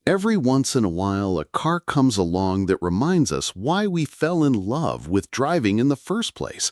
Every once in a while, a car comes along that reminds us why we fell in love with driving in the first place.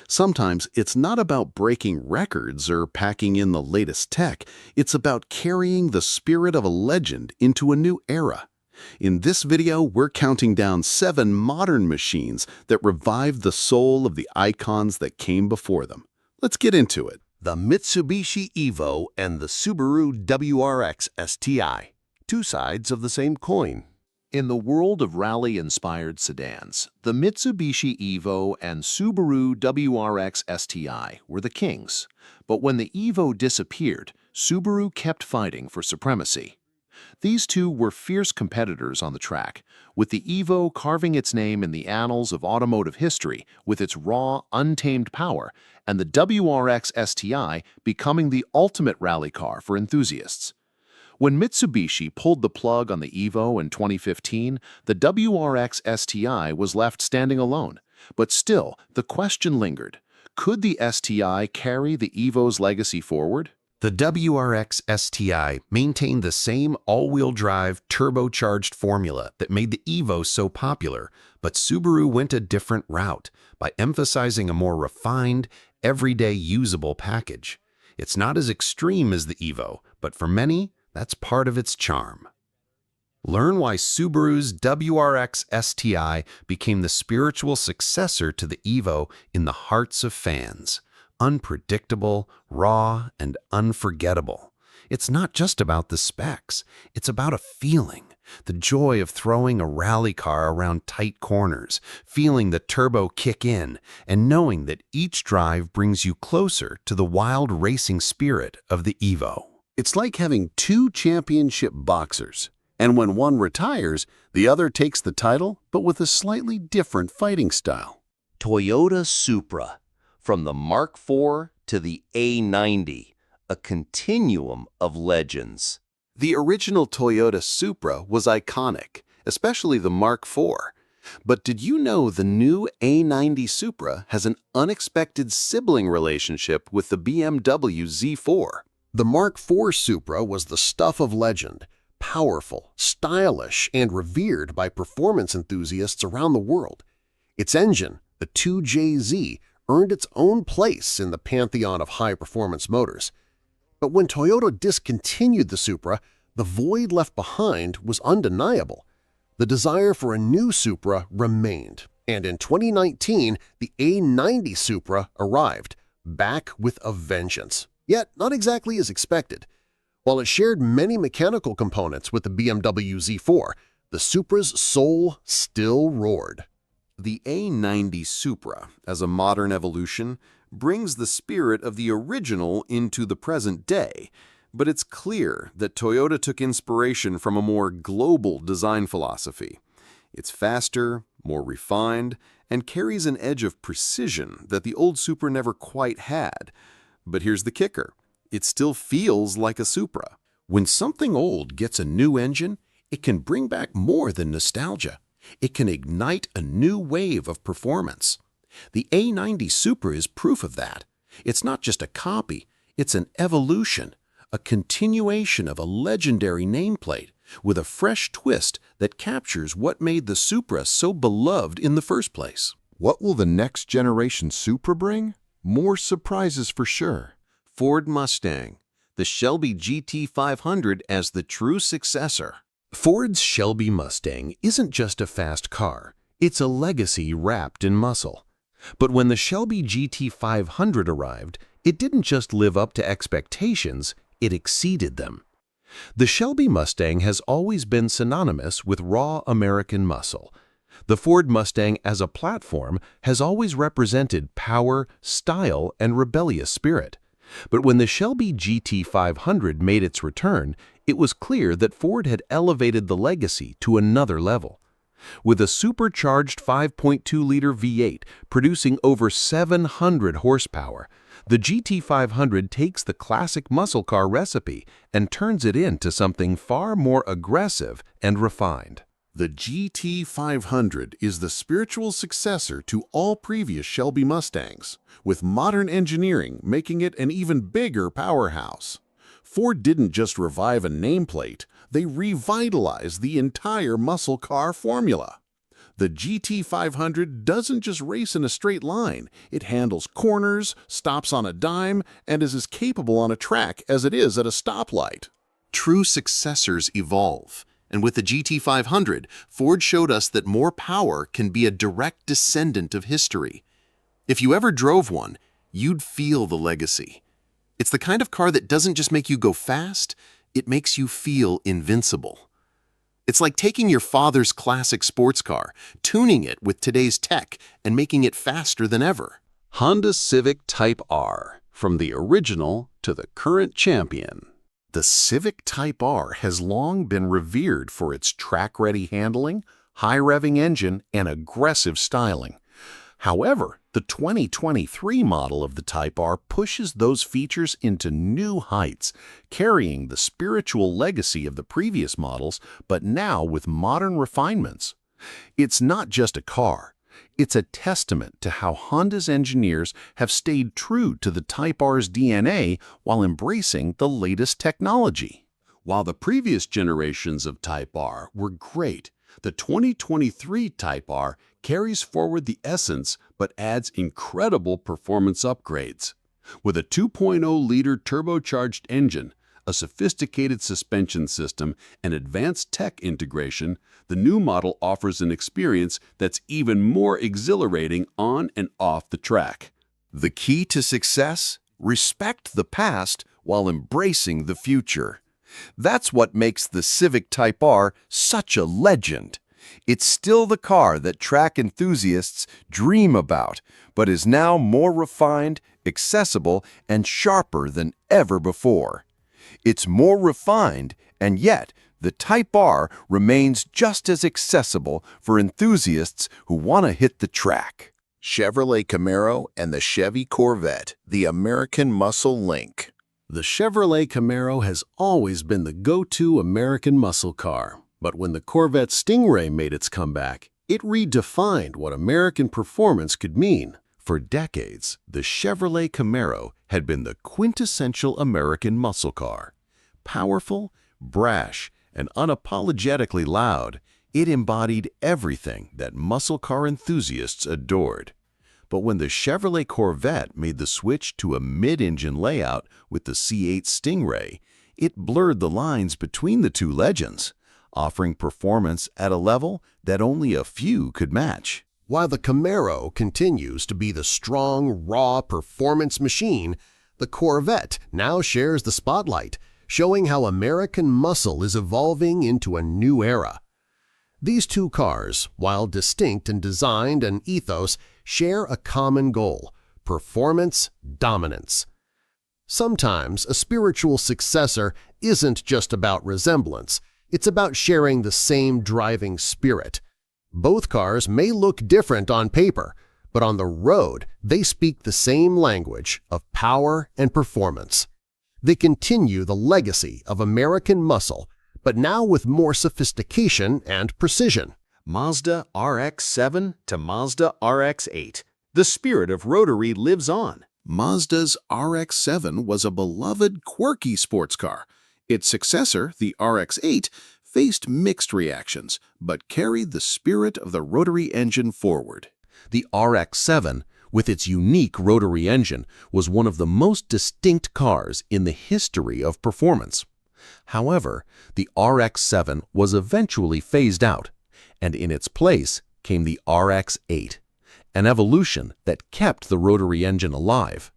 Sometimes it's not about breaking records or packing in the latest tech, it's about carrying the spirit of a legend into a new era. In this video, we're counting down 7 modern machines that revived the soul of the icons that came before them. Let's get into it. The Mitsubishi Evo and the Subaru WRX STI. Two sides of the same coin. In the world of rally-inspired sedans, the Mitsubishi Evo and Subaru WRX STI were the kings. But when the Evo disappeared, Subaru kept fighting for supremacy. These two were fierce competitors on the track, with the Evo carving its name in the annals of automotive history with its raw, untamed power, and the WRX STI becoming the ultimate rally car for enthusiasts. When Mitsubishi pulled the plug on the Evo in 2015, the WRX STI was left standing alone. But still, the question lingered. Could the STI carry the Evo's legacy forward? The WRX STI maintained the same all-wheel drive, turbocharged formula that made the Evo so popular, but Subaru went a different route by emphasizing a more refined, everyday usable package. It's not as extreme as the Evo, but for many, that's part of its charm. Learn why Subaru's WRX STI became the spiritual successor to the Evo in the hearts of fans. Unpredictable, raw, and unforgettable. It's not just about the specs, it's about a feeling. The joy of throwing a rally car around tight corners, feeling the turbo kick in, and knowing that each drive brings you closer to the wild racing spirit of the Evo. It's like having 2 championship boxers, and when one retires, the other takes the title, but with a slightly different fighting style. Toyota Supra. From the Mark IV to the A90, a continuum of legends. The original Toyota Supra was iconic, especially the Mark IV. But did you know the new A90 Supra has an unexpected sibling relationship with the BMW Z4? The Mark IV Supra was the stuff of legend, powerful, stylish, and revered by performance enthusiasts around the world. Its engine, the 2JZ, earned its own place in the pantheon of high-performance motors. But when Toyota discontinued the Supra, the void left behind was undeniable. The desire for a new Supra remained, and in 2019, the A90 Supra arrived, back with a vengeance. Yet not exactly as expected. While it shared many mechanical components with the BMW Z4, the Supra's soul still roared. The A90 Supra, as a modern evolution, brings the spirit of the original into the present day, but it's clear that Toyota took inspiration from a more global design philosophy. It's faster, more refined, and carries an edge of precision that the old Supra never quite had. But here's the kicker. It still feels like a Supra. When something old gets a new engine, it can bring back more than nostalgia. It can ignite a new wave of performance. The A90 Supra is proof of that. It's not just a copy, it's an evolution, a continuation of a legendary nameplate with a fresh twist that captures what made the Supra so beloved in the first place. What will the next generation Supra bring? More surprises for sure. Ford Mustang, the Shelby GT500 as the true successor. Ford's Shelby Mustang isn't just a fast car, it's a legacy wrapped in muscle. But when the Shelby GT500 arrived, it didn't just live up to expectations, it exceeded them. The Shelby Mustang has always been synonymous with raw American muscle. The Ford Mustang as a platform has always represented power, style, and rebellious spirit. But when the Shelby GT500 made its return, it was clear that Ford had elevated the legacy to another level. With a supercharged 5.2-liter V8 producing over 700 horsepower, the GT500 takes the classic muscle car recipe and turns it into something far more aggressive and refined. The GT500 is the spiritual successor to all previous Shelby Mustangs, with modern engineering making it an even bigger powerhouse. Ford didn't just revive a nameplate, They revitalized the entire muscle car formula. The GT500 doesn't just race in a straight line. It handles corners, stops on a dime, and is as capable on a track as it is at a stoplight. True successors evolve, and with the GT500, Ford showed us that more power can be a direct descendant of history. If you ever drove one, you'd feel the legacy. It's the kind of car that doesn't just make you go fast, it makes you feel invincible. It's like taking your father's classic sports car, tuning it with today's tech, and making it faster than ever. Honda Civic Type R, from the original to the current champion. The Civic Type R has long been revered for its track-ready handling, high-revving engine, and aggressive styling. However, the 2023 model of the Type R pushes those features into new heights, carrying the spiritual legacy of the previous models, but now with modern refinements. It's not just a car. It's a testament to how Honda's engineers have stayed true to the Type R's DNA while embracing the latest technology. While the previous generations of Type R were great, the 2023 Type R carries forward the essence but adds incredible performance upgrades. With a 2.0-liter turbocharged engine, a sophisticated suspension system, and advanced tech integration, the new model offers an experience that's even more exhilarating on and off the track. The key to success? Respect the past while embracing the future. That's what makes the Civic Type R such a legend. It's still the car that track enthusiasts dream about, but is now more refined, accessible, and sharper than ever before. It's more refined, and yet the Type R remains just as accessible for enthusiasts who want to hit the track. Chevrolet Camaro and the Chevy Corvette, the American muscle link. The Chevrolet Camaro has always been the go-to American muscle car, but when the Corvette Stingray made its comeback, it redefined what American performance could mean. For decades, the Chevrolet Camaro had been the quintessential American muscle car. Powerful, brash, and unapologetically loud, it embodied everything that muscle car enthusiasts adored. But when the Chevrolet Corvette made the switch to a mid-engine layout with the C8 Stingray, it blurred the lines between the two legends, offering performance at a level that only a few could match. While the Camaro continues to be the strong, raw performance machine, the Corvette now shares the spotlight, showing how American muscle is evolving into a new era. These two cars, while distinct in design and ethos, share a common goal: performance dominance. Sometimes a spiritual successor isn't just about resemblance, it's about sharing the same driving spirit. Both cars may look different on paper, but on the road they speak the same language of power and performance. They continue the legacy of American muscle, but now with more sophistication and precision. Mazda RX-7 to Mazda RX-8. The spirit of rotary lives on. Mazda's RX-7 was a beloved, quirky sports car. Its successor, the RX-8, faced mixed reactions, but carried the spirit of the rotary engine forward. The RX-7, with its unique rotary engine, was one of the most distinct cars in the history of performance. However, the RX-7 was eventually phased out, and in its place came the RX-8, an evolution that kept the rotary engine alive.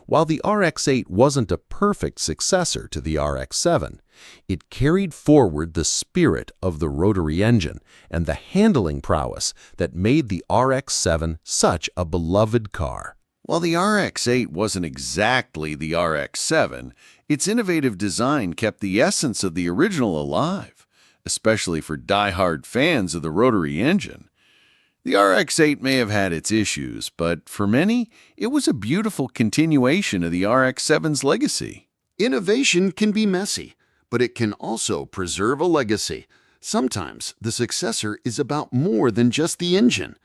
While the RX-8 wasn't a perfect successor to the RX-7, it carried forward the spirit of the rotary engine and the handling prowess that made the RX-7 such a beloved car. While the RX-8 wasn't exactly the RX-7, its innovative design kept the essence of the original alive, especially for die-hard fans of the rotary engine. The RX-8 may have had its issues, but for many, it was a beautiful continuation of the RX-7's legacy. Innovation can be messy, but it can also preserve a legacy. Sometimes the successor is about more than just the engine.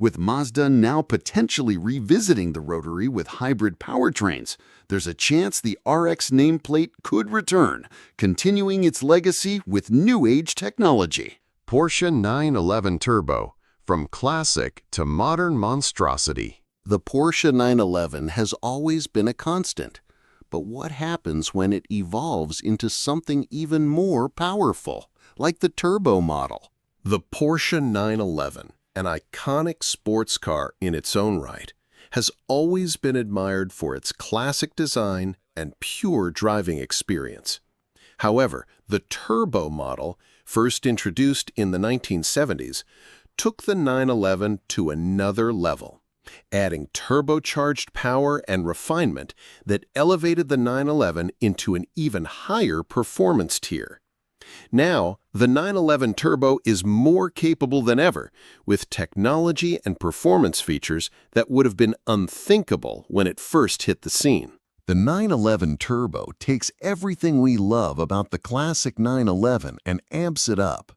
With Mazda now potentially revisiting the rotary with hybrid powertrains, there's a chance the RX nameplate could return, continuing its legacy with new-age technology. Porsche 911 Turbo, from classic to modern monstrosity. The Porsche 911 has always been a constant. But what happens when it evolves into something even more powerful, like the turbo model? The Porsche 911, an iconic sports car in its own right, has always been admired for its classic design and pure driving experience. However, the turbo model, first introduced in the 1970s, took the 911 to another level, adding turbocharged power and refinement that elevated the 911 into an even higher performance tier. Now, the 911 Turbo is more capable than ever, with technology and performance features that would have been unthinkable when it first hit the scene. The 911 Turbo takes everything we love about the classic 911 and amps it up.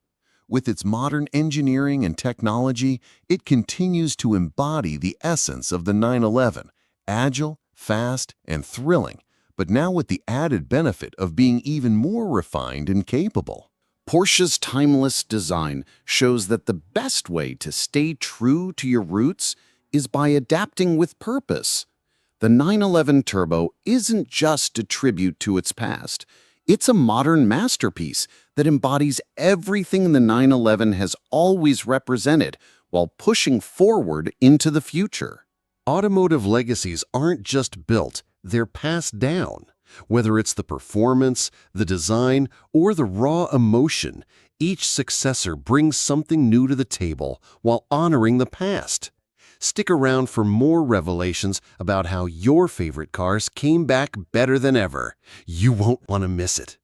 With its modern engineering and technology, it continues to embody the essence of the 911, agile, fast, and thrilling, but now with the added benefit of being even more refined and capable. Porsche's timeless design shows that the best way to stay true to your roots is by adapting with purpose. The 911 Turbo isn't just a tribute to its past. It's a modern masterpiece that embodies everything the 911 has always represented while pushing forward into the future. Automotive legacies aren't just built, they're passed down. Whether it's the performance, the design, or the raw emotion, each successor brings something new to the table while honoring the past. Stick around for more revelations about how your favorite cars came back better than ever. You won't want to miss it.